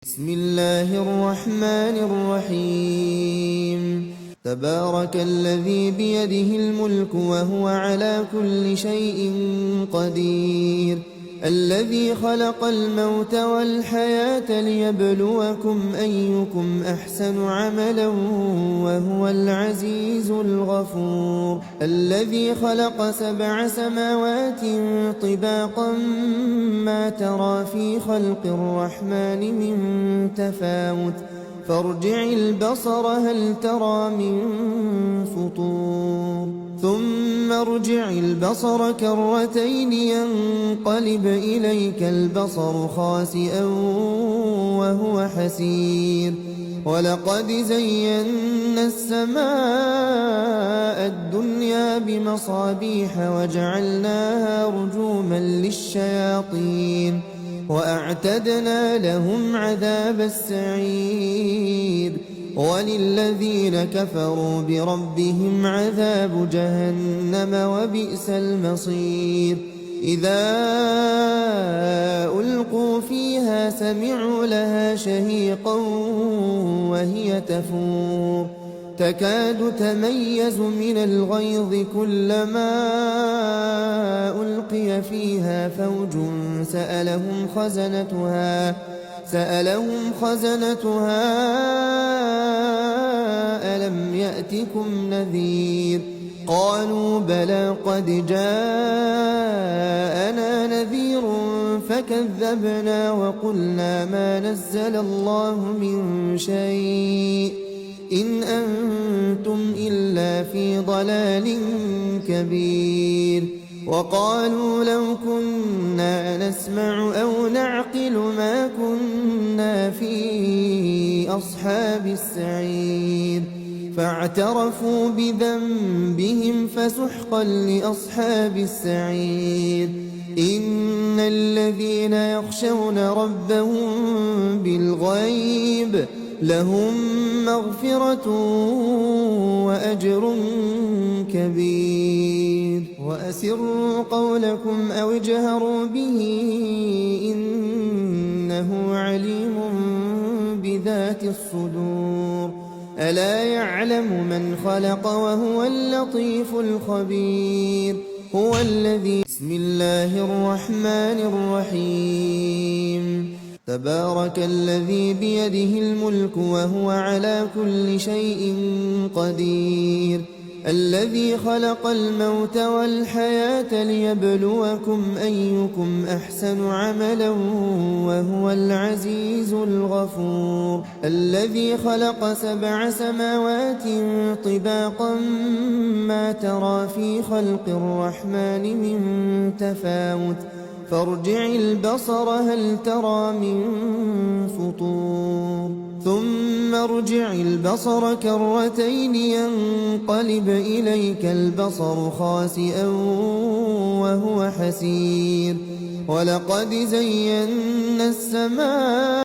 بسم الله الرحمن الرحيم تبارك الذي بيده الملك وهو على كل شيء قدير الذي خلق الموت والحياة ليبلوكم أيكم أحسن عملا وهو العزيز الغفور الذي خلق 7 سماوات طباقا ما ترى في خلق الرحمن من تفاوت فارجع البصر هل ترى من فطور ثم ارجع البصر كرتين ينقلب إليك البصر خاسئا وهو حسير ولقد زينا السماء الدنيا بمصابيح وجعلناها رجوما للشياطين وأعتدنا لهم عذاب السعير وللذين كفروا بربهم عذاب جهنم وبئس المصير إذا ألقوا فيها سمعوا لها شهيقا وهي تفور تكاد تميز من الغيظ كلما ألقي فيها فوج سألهم خزنتها ألم يأتكم نذير قالوا بلى قد جاءنا نذير فكذبنا وقلنا ما نزل الله من شيء إن أنتم إلا في ضلال كبير وقالوا لو كنا نسمع أو نعقل ما كنا في أصحاب السعير فاعترفوا بذنبهم فسحقا لأصحاب السعير إن الذين يخشون ربهم بالغيب لهم مغفرة وأجر كبير وأسروا قولكم أو اجهروا به إنه عليم بذات الصدور ألا يعلم من خلق وهو اللطيف الخبير هو الذي بسم الله الرحمن الرحيم تبارك الذي بيده الملك وهو على كل شيء قدير الذي خلق الموت والحياة ليبلوكم أيكم أحسن عملا وهو العزيز الغفور الذي خلق 7 سماوات طباقا ما ترى في خلق الرحمن من تفاوت فارجع البصر هل ترى من فطور ثم ارجع البصر كرتين ينقلب إليك البصر خاسئا وهو حسير ولقد زينا السماء